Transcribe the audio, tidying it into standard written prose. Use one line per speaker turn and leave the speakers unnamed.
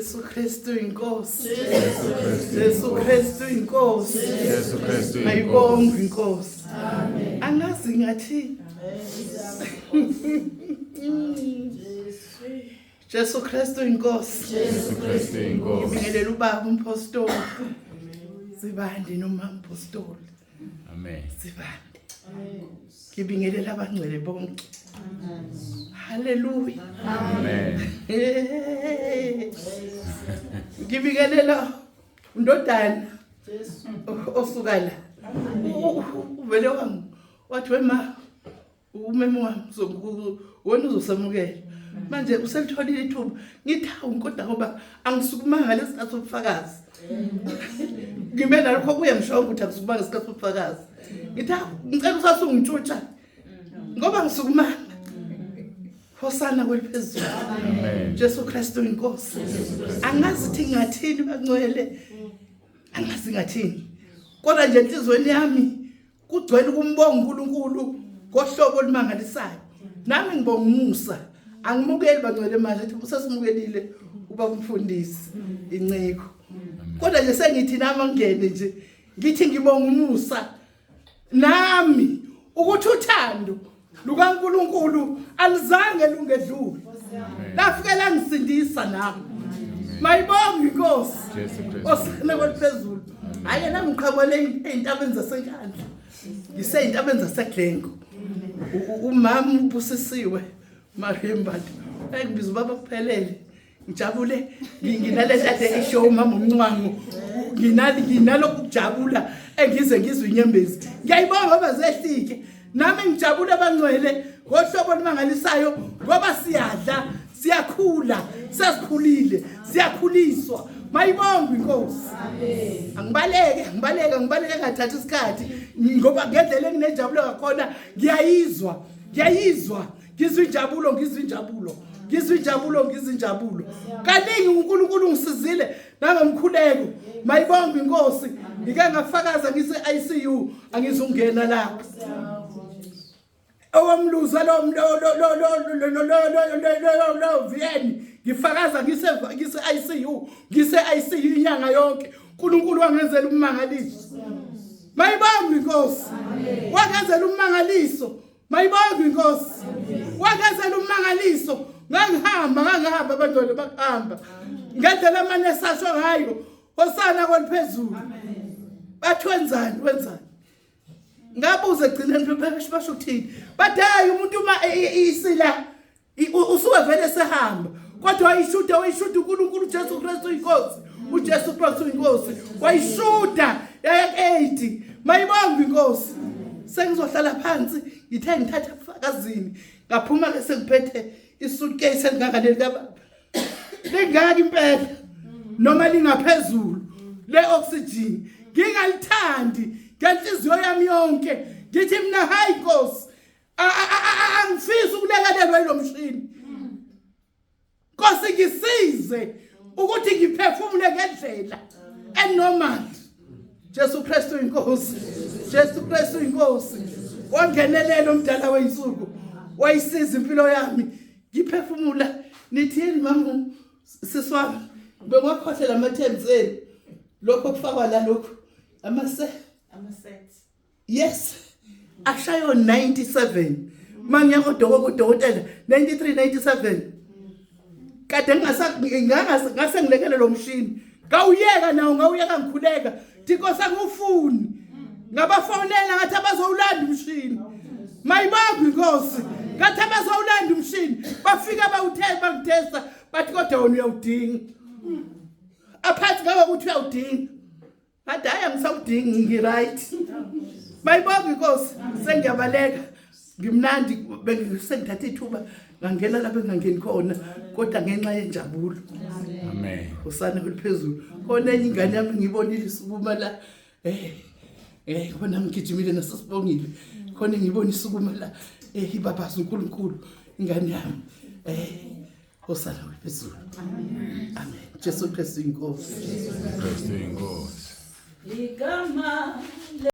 Jesu Kristu inkosi. Jesu Kristu inkosi.
Jesu Kristu inkosi.
Ayibonge inkosi. Amen. Angazi ngathi. Jesu Kristu inkosi.
Jesu Kristu inkosi.
Ngibingelela ubaba umpostoli. Sibande noma umpostoli.
Amen.
Sibande. Ngibingelela abangcwele bonke. Hallelujah.
Amen.
Ngibingelela undodana osuka la. Uvele wathi wema umeme wami wena uzosamukela. Manje uselitholile ithuba. Ngithi awunkoda ngoba angisukumanga ngesikhathi sobufakazi. Ngimena lokho kuyangisho ukuthi angisukumanga ngesikhathi sobufakazi. Ngithi ngicela usasungitshutsha. Ngoba ngisukumanga. Hosana kweliphezulu.
Amen.
Jesu Kristu inkosi. Angazi thi ngathini bangcwele. Angazi ngathini. Kodwa nje enhlizweni yami kugcwele ukumbonga uNkulunkulu ngohlobo olumangalisayo. Nami ngibonga umusa. Angimukeli bangcwele manje ethi usasimukelile uba umfundisi inciko. Kodwa nje sengithi nami ngene nje ngithi ngibonga umusa nami ukuthi uthando lukaNkulunkulu alizange lungedlule. Lafike langisindisa nami. Mayibonge inkosi.
Jesu Kristu.
Osana kweliphezulu. Hayi nami ngiqhabele eintabeni zasenkandla. Ngiseyintabeni zaseGlengo. Umama ubusisiwe Mariembati. Ngibiza baba kuphelele. Ngijabule nginale hlade eshow mama umncwangu. Nginalo ukujabula engize ngizwe inyembezi. Ngiyayibonga ngoba zehlike. Nami ngijabule abangcwele ngohlobo olumangalisayo ngoba siyadla, siyakhula, sesikhulile, siyakhuliswa. Mayibonge inkosi. Amen. Ngibaleke ngathatha isikhathi ngoba ngendlela enginenjabulo ngakhona ngiyayizwa. Ngizwe injabulo. Kaningi uNkulunkulu ngisizile nangomkhuleko. Mayibonge inkosi. Ngike ngafakaza ngise ICU angizungena lapho. Owamluza lo Vieni ngifakaza ngise ICU inyanga yonke. uNkulunkulu wangenzela umangaliso. Mayibonge inkosi. Wangenzela umangaliso. Mayibonge inkosi. Wangenzela umangaliso. Ngangihamba abantwana bahamba. Ngendlela amanesi asho ngayo. Hosana kweliphezulu. Bathi wenzani? Ngabuze egcineni basho ukuthini. Bathi hayi umuntu uma isila usuke vele sehamba. Kodwa wayishuda uNkulunkulu Jesu Kristu inkosi. uJesu Kristu inkosi. Wayishuda ya-80. Mayibonge inkosi. Sengizohlala phansi ngithe ngithatha ubufakazini. Ngaphuma ke sengiphethe isuitcase engangaleli kababa. Lengaki impela. Noma lingaphezulu le-oxygen. Ngingalithandi ngenhliziyo yami yonke. Ngithi mina hayi Nkosi. Angifisi ukulekelelwa yilo mshini. Nkosi ngisize ukuthi ngiphefumule ngendlela enormal. Jesu Kristu inkosi. Wangenelela umdala weinsuku. Wayisiza impilo yami. Ngiphefumula. Nithini mama siswami. Bengakhohlela amathemzeni. Lokho kufakwa la lokho. Amaset. Yes. Ashayo 97. Manje kodokotela 93 97. Kade ngase ngilekele lo mshini. Ngawuyeka nawo ngikhuleka. Thiko sangufuni. Ngabafonela ngathi abazowulanda umshini. Mayibonge inkosi. Ngathi abazowulanda umshini. Bafika bangitesta bathi kodwa wena uyawudinga. Aphathi ngabe ukuthi uyawudinga. Ngathi hayi angisawudingi ngiright. Mayibonge inkosi. Sengiyabaleka. Ngimnandi bengisengithatha ithuba ngangena lapho engangeni khona kodwa ngenxa yenjabulo.
Amen.
Usana kuliphezulu. Khona enye ingane yami ngibonile isukuma la khona ngigijimile nasesibongile. Khona ngibona isukuma la ibabaza uNkulunkulu ingane yami. Usana kuliphezulu. Amen. Jesu Kristu inkosi.
Kristu inkosi.
Ligama